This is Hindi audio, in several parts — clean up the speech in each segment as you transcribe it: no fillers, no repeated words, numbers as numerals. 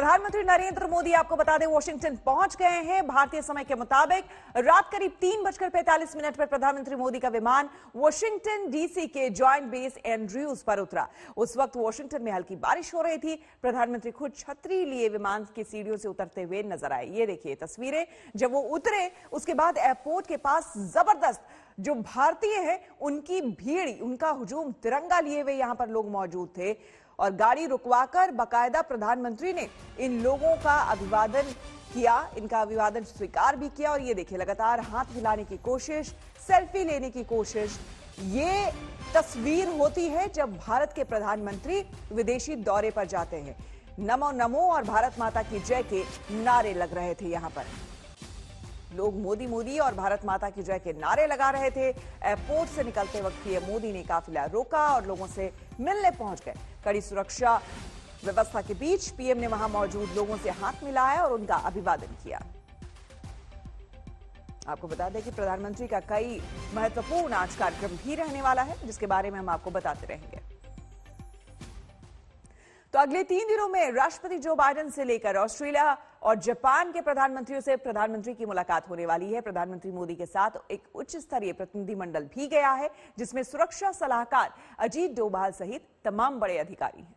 प्रधानमंत्री नरेंद्र मोदी आपको बता दें वॉशिंगटन पहुंच गए हैं। भारतीय समय के मुताबिक रात करीब 3:45 पर प्रधानमंत्री मोदी का विमान वॉशिंगटन डीसी के जॉइंट बेस एंड्रयूज पर उतरा। उस वक्त वॉशिंगटन में हल्की बारिश हो रही थी। प्रधानमंत्री खुद छतरी लिए विमान की सीढ़ियों से उतरते हुए नजर आए। ये देखिए तस्वीरें। जब वो उतरे उसके बाद एयरपोर्ट के पास जबरदस्त जो भारतीय हैं उनकी भीड़, उनका हुजूम, तिरंगा लिए हुए यहां पर लोग मौजूद थे और गाड़ी रुकवाकर बाकायदा प्रधानमंत्री ने इन लोगों का अभिवादन किया, इनका अभिवादन स्वीकार भी किया। और ये देखिए लगातार हाथ हिलाने की कोशिश, सेल्फी लेने की कोशिश। ये तस्वीर होती है जब भारत के प्रधानमंत्री विदेशी दौरे पर जाते हैं। नमो नमो और भारत माता की जय के नारे लग रहे थे। यहां पर लोग मोदी मोदी और भारत माता की जय के नारे लगा रहे थे। एयरपोर्ट से निकलते वक्त पीएम मोदी ने काफिला रोका और लोगों से मिलने पहुंच गए। कड़ी सुरक्षा व्यवस्था के बीच पीएम ने वहां मौजूद लोगों से हाथ मिलाया और उनका अभिवादन किया। आपको बता दें कि प्रधानमंत्री का कई महत्वपूर्ण आज कार्यक्रम भी रहने वाला है, जिसके बारे में हम आपको बताते रहेंगे। तो अगले 3 दिनों में राष्ट्रपति जो बाइडेन से लेकर ऑस्ट्रेलिया और जापान के प्रधानमंत्रियों से प्रधानमंत्री की मुलाकात होने वाली है। प्रधानमंत्री मोदी के साथ एक उच्च स्तरीय प्रतिनिधिमंडल भी गया है, जिसमें सुरक्षा सलाहकार अजीत डोभाल सहित तमाम बड़े अधिकारी हैं।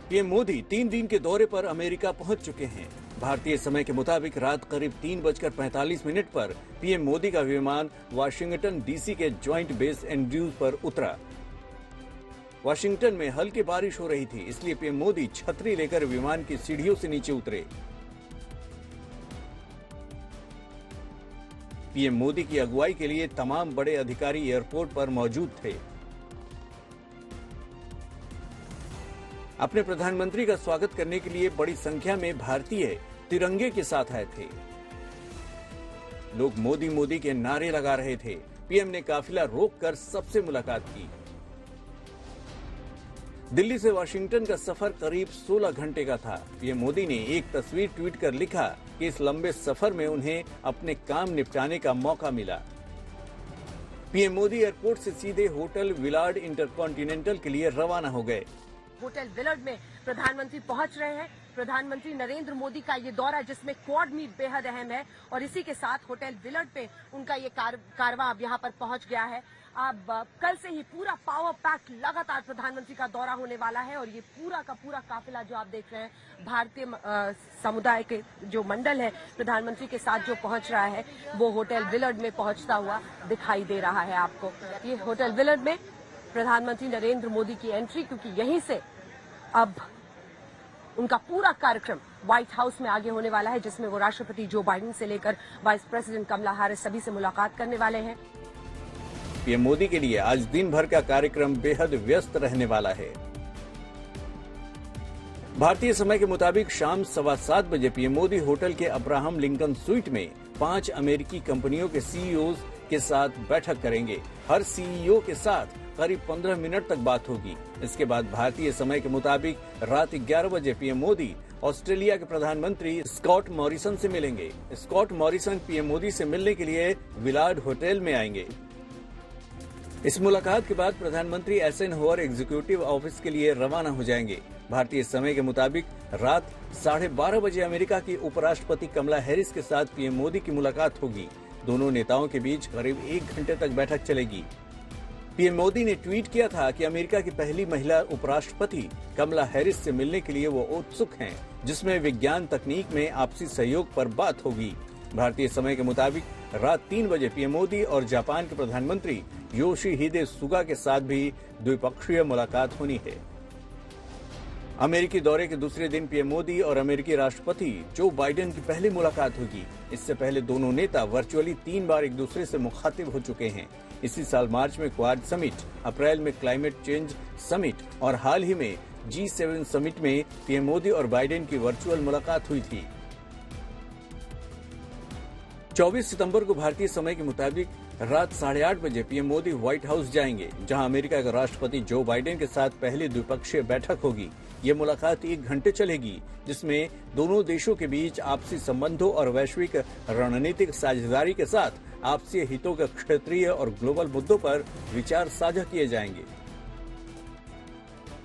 पीएम मोदी 3 दिन के दौरे पर अमेरिका पहुंच चुके हैं। भारतीय समय के मुताबिक रात करीब 3:45 पर पीएम मोदी का विमान वाशिंगटन डीसी के जॉइंट बेस एंड्रयूज पर उतरा। वाशिंगटन में हल्की बारिश हो रही थी, इसलिए पीएम मोदी छतरी लेकर विमान की सीढ़ियों से नीचे उतरे। पीएम मोदी की अगुवाई के लिए तमाम बड़े अधिकारी एयरपोर्ट पर मौजूद थे। अपने प्रधानमंत्री का स्वागत करने के लिए बड़ी संख्या में भारतीय तिरंगे के साथ आए थे। लोग मोदी मोदी के नारे लगा रहे थे। पीएम ने काफिला रोककर सबसे मुलाकात की। दिल्ली से वाशिंगटन का सफर करीब 16 घंटे का था। पीएम मोदी ने एक तस्वीर ट्वीट कर लिखा कि इस लंबे सफर में उन्हें अपने काम निपटाने का मौका मिला। पीएम मोदी एयरपोर्ट से सीधे होटल विलार्ड इंटरकॉन्टिनेंटल के लिए रवाना हो गए। होटल विलार्ड में प्रधानमंत्री पहुंच रहे हैं। प्रधानमंत्री नरेंद्र मोदी का ये दौरा, जिसमें क्वाड मीट बेहद अहम है, और इसी के साथ होटल विलार्ड पे उनका ये कारवां अब यहाँ पर पहुंच गया है। अब कल से ही पूरा पावर पैक लगातार प्रधानमंत्री का दौरा होने वाला है और ये पूरा का पूरा काफिला जो आप देख रहे हैं, भारतीय समुदाय के जो मंडल है प्रधानमंत्री के साथ जो पहुंच रहा है, वो होटल विलार्ड में पहुंचता हुआ दिखाई दे रहा है आपको। ये होटल विलार्ड में प्रधानमंत्री नरेंद्र मोदी की एंट्री, क्योंकि यहीं से अब उनका पूरा कार्यक्रम व्हाइट हाउस में आगे होने वाला है, जिसमें वो राष्ट्रपति जो बाइडेन से लेकर वाइस प्रेसिडेंट कमला हैरिस सभी से मुलाकात करने वाले हैं। पीएम मोदी के लिए आज दिन भर का कार्यक्रम बेहद व्यस्त रहने वाला है। भारतीय समय के मुताबिक शाम 7:15 बजे पीएम मोदी होटल के अब्राहम लिंकन स्वीट में 5 अमेरिकी कंपनियों के सीईओज के साथ बैठक करेंगे। हर सीईओ के साथ करीब 15 मिनट तक बात होगी। इसके बाद भारतीय समय के मुताबिक रात 11 बजे पीएम मोदी ऑस्ट्रेलिया के प्रधानमंत्री स्कॉट मॉरिसन से मिलेंगे। स्कॉट मॉरिसन पीएम मोदी से मिलने के लिए विलार्ड होटल में आएंगे। इस मुलाकात के बाद प्रधानमंत्री एसेनहोवर एग्जीक्यूटिव ऑफिस के लिए रवाना हो जाएंगे। भारतीय समय के मुताबिक रात 12:30 बजे अमेरिका की उपराष्ट्रपति कमला हैरिस के साथ पीएम मोदी की मुलाकात होगी। दोनों नेताओं के बीच करीब 1 घंटे तक बैठक चलेगी। पीएम मोदी ने ट्वीट किया था कि अमेरिका की पहली महिला उपराष्ट्रपति कमला हैरिस से मिलने के लिए वो उत्सुक हैं, जिसमें विज्ञान तकनीक में आपसी सहयोग पर बात होगी। भारतीय समय के मुताबिक रात 3 बजे पीएम मोदी और जापान के प्रधानमंत्री योशिहिदे सुगा के साथ भी द्विपक्षीय मुलाकात होनी है। अमेरिकी दौरे के दूसरे दिन पीएम मोदी और अमेरिकी राष्ट्रपति जो बाइडेन की पहली मुलाकात होगी। इससे पहले दोनों नेता वर्चुअली 3 बार एक दूसरे से मुखातिब हो चुके हैं। इसी साल मार्च में क्वाड समिट, अप्रैल में क्लाइमेट चेंज समिट और हाल ही में G7 समिट में पीएम मोदी और बाइडेन की वर्चुअल मुलाकात हुई थी। 24 सितंबर को भारतीय समय के मुताबिक रात 8:30 बजे पीएम मोदी व्हाइट हाउस जाएंगे, जहां अमेरिका के राष्ट्रपति जो बाइडेन के साथ पहली द्विपक्षीय बैठक होगी। ये मुलाकात 1 घंटे चलेगी, जिसमें दोनों देशों के बीच आपसी संबंधों और वैश्विक रणनीतिक साझेदारी के साथ आपसी हितों के क्षेत्रीय और ग्लोबल मुद्दों पर विचार साझा किए जाएंगे।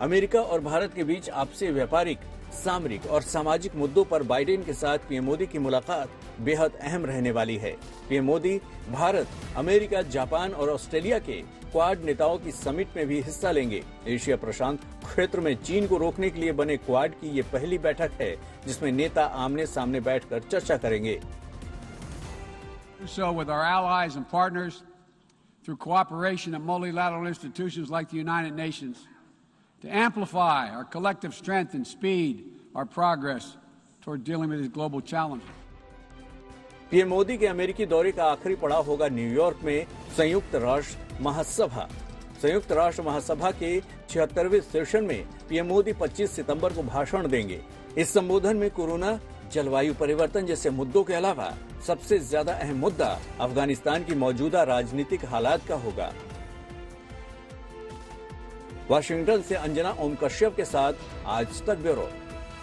अमेरिका और भारत के बीच आपसी व्यापारिक, सामरिक और सामाजिक मुद्दों पर बाइडेन के साथ पीएम मोदी की मुलाकात बेहद अहम रहने वाली है। PM Modi Bharat, America, Japan और ऑस्ट्रेलिया के क्वाड नेताओं की समिट में भी हिस्सा लेंगे। एशिया प्रशांत क्षेत्र में चीन को रोकने के लिए बने क्वाड की ये पहली बैठक है जिसमें नेता आमने सामने बैठकर चर्चा करेंगे। So with our allies and partners through cooperation at multilateral institutions like the United Nations to amplify our collective strength and speed our progress toward dealing with these global challenges. PM Modi के अमेरिकी दौरे का आखिरी पड़ाव होगा न्यूयॉर्क में संयुक्त राष्ट्र महासभा। संयुक्त राष्ट्र महासभा के 76वें सेशन में पीएम मोदी 25 सितंबर को भाषण देंगे। इस संबोधन में कोरोना, जलवायु परिवर्तन जैसे मुद्दों के अलावा सबसे ज्यादा अहम मुद्दा अफगानिस्तान की मौजूदा राजनीतिक हालात का होगा। वाशिंगटन से अंजना ओम कश्यप के साथ आज तक ब्यूरो।